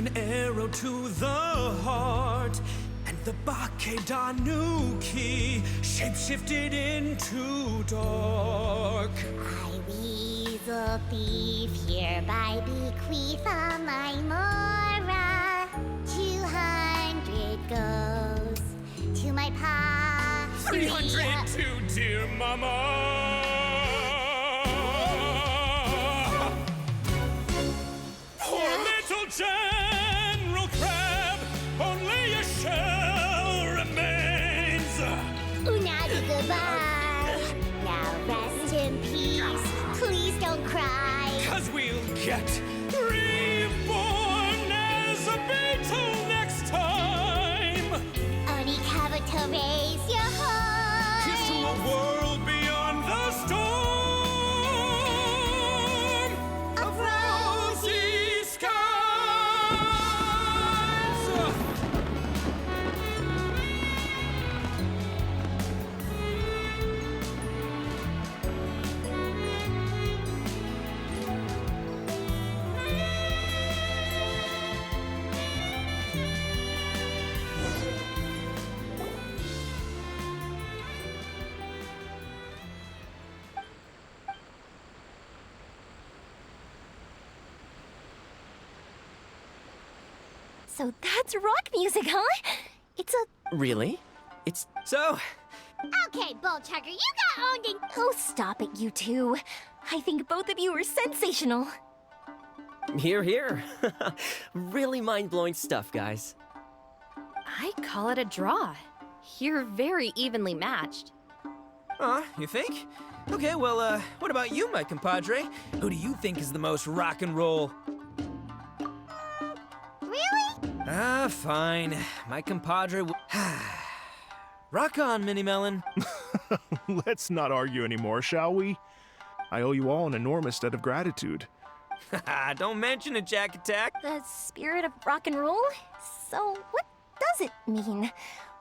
an arrow to the heart, and the Bakedanuki shapeshifted into dark. I, weasel thief, hereby bequeath all my mora. 200 goes to my pa. 300 to dear mama. Poor little General Crab, only a shell remains. Unagi goodbye. Now rest in peace. Please don't cry. 'Cause we'll get reborn as a beetle next time. Oni Kabuto, raise your horn. Here's to a world beyond the storm of rosy skies. So that's rock music, huh? It's a... Really? It's... So, Okay, Bullchugger, you got owned in. Oh, stop it, you two. I think both of you are sensational. here, here. Really mind-blowing stuff, guys. I call it a draw. You're very evenly matched. You think? Okay, well, what about you, my compadre? Who do you think is the most rock and roll? Really? Fine. My compadre will... Rock on, Mini Melon. Let's not argue anymore, shall we? I owe you all an enormous debt of gratitude. Don't mention it, Jack Attack. The spirit of rock and roll? So what does it mean?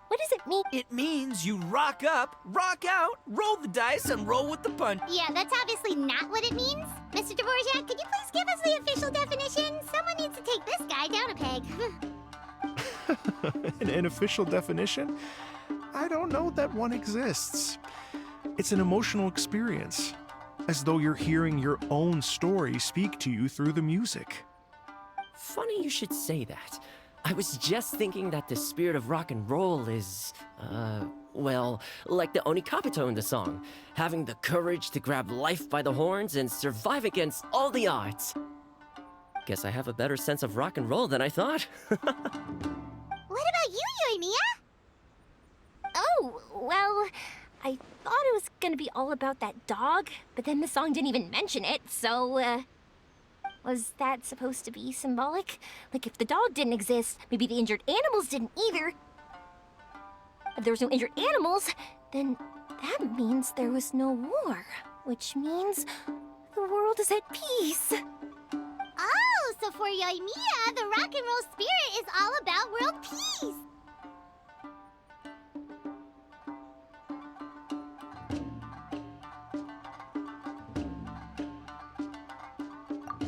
What does it mean? It means you rock up, rock out, roll the dice, and roll with the punch. Yeah, that's obviously not what it means. Mr. Dvorak, could you please give us the official definition? Someone needs to take this guy down a peg. An official definition? I don't know that one exists. It's an emotional experience, as though you're hearing your own story speak to you through the music. Funny you should say that. I was just thinking that the spirit of rock and roll is, well, like the Onikabuto in the song. Having the courage to grab life by the horns and survive against all the odds. Guess I have a better sense of rock and roll than I thought. What about you, Yoimiya? Oh, well, I thought it was gonna be all about that dog, but then the song didn't even mention it, so, was that supposed to be symbolic? Like, if the dog didn't exist, maybe the injured animals didn't either. If there was no injured animals, then that means there was no war, which means the world is at peace. Oh, so for Yoimiya, the rock and roll spirit is all about world peace.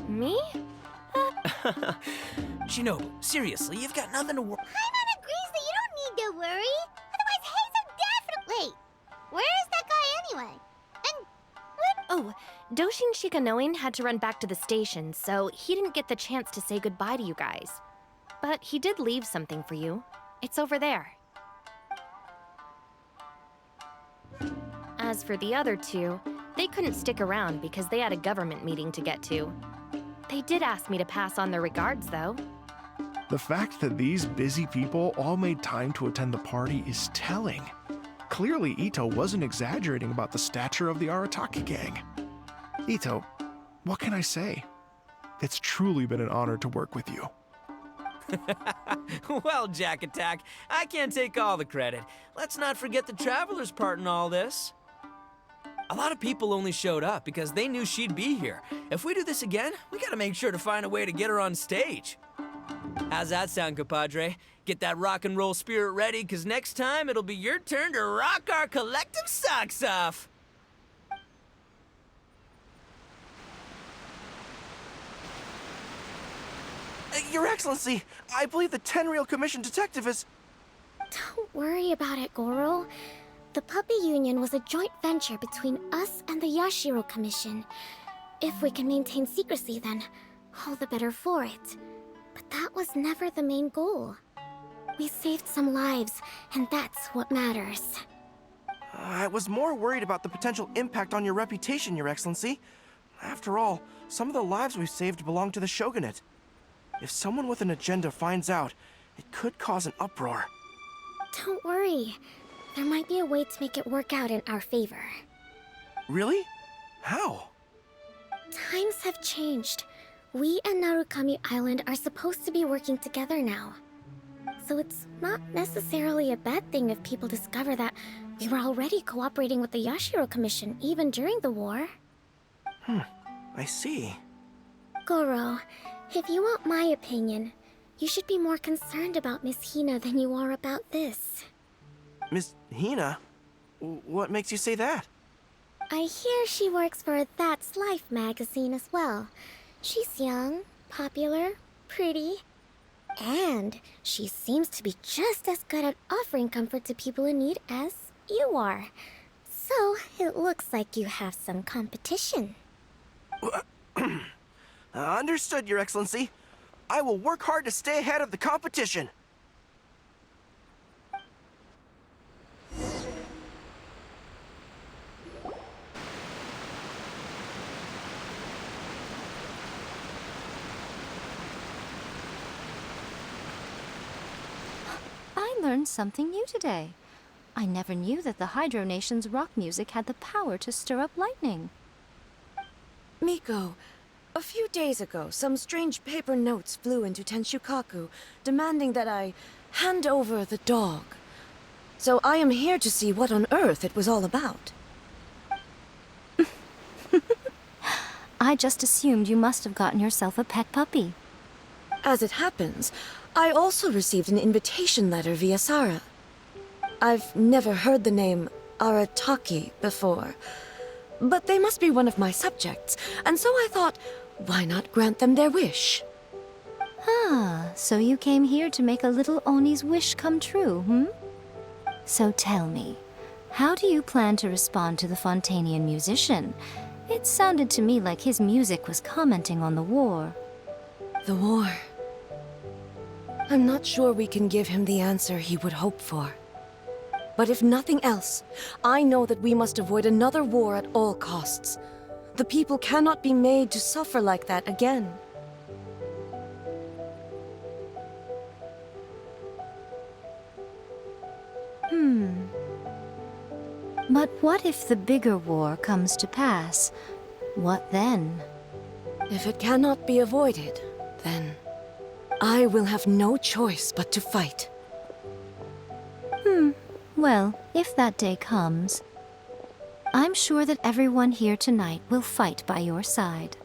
Me? Shinobu, seriously, you've got nothing to worry. Paimon agrees that you don't need to worry. Otherwise, Heizo definitely. Where is that guy anyway? And what? Oh, Doshin Shikanoin had to run back to the station, so he didn't get the chance to say goodbye to you guys. But he did leave something for you. It's over there. As for the other two, they couldn't stick around because they had a government meeting to get to. They did ask me to pass on their regards, though. The fact that these busy people all made time to attend the party is telling. Clearly, Ito wasn't exaggerating about the stature of the Arataki gang. Ito, what can I say? It's truly been an honor to work with you. Well, Jack Attack, I can't take all the credit. Let's not forget the Traveler's part in all this. A lot of people only showed up because they knew she'd be here. If we do this again, we gotta make sure to find a way to get her on stage. How's that sound, compadre? Get that rock and roll spirit ready, because next time it'll be your turn to rock our collective socks off. Your Excellency, I believe the Tenryou Commission detective is... Don't worry about it, Goro. The Puppy Union was a joint venture between us and the Yashiro Commission. If we can maintain secrecy, then all the better for it. But that was never the main goal. We saved some lives, and that's what matters. I was more worried about the potential impact on your reputation, Your Excellency. After all, some of the lives we've saved belong to the Shogunate. If someone with an agenda finds out, it could cause an uproar. Don't worry. There might be a way to make it work out in our favor. Really? How? Times have changed. We and Narukami Island are supposed to be working together now. So it's not necessarily a bad thing if people discover that we were already cooperating with the Yashiro Commission even during the war. I see. Goro, if you want my opinion, you should be more concerned about Miss Hina than you are about this. Miss Hina? What makes you say that? I hear she works for That's Life magazine as well. She's young, popular, pretty, and she seems to be just as good at offering comfort to people in need as you are. So, it looks like you have some competition. Understood, Your Excellency. I will work hard to stay ahead of the competition. I learned something new today. I never knew that the Hydro Nation's rock music had the power to stir up lightning. Miko, a few days ago, some strange paper notes flew into Tenshukaku, demanding that I hand over the dog. So I am here to see what on earth it was all about. I just assumed you must have gotten yourself a pet puppy. As it happens, I also received an invitation letter via Sara. I've never heard the name Arataki before, but they must be one of my subjects, and so I thought, why not grant them their wish? Ah, so you came here to make a little Oni's wish come true, So tell me, how do you plan to respond to the Fontanian musician? It sounded to me like his music was commenting on the war. The war. I'm not sure we can give him the answer he would hope for. But if nothing else, I know that we must avoid another war at all costs. The people cannot be made to suffer like that again. But what if the bigger war comes to pass? What then? If it cannot be avoided, then I will have no choice but to fight. Well, if that day comes, I'm sure that everyone here tonight will fight by your side.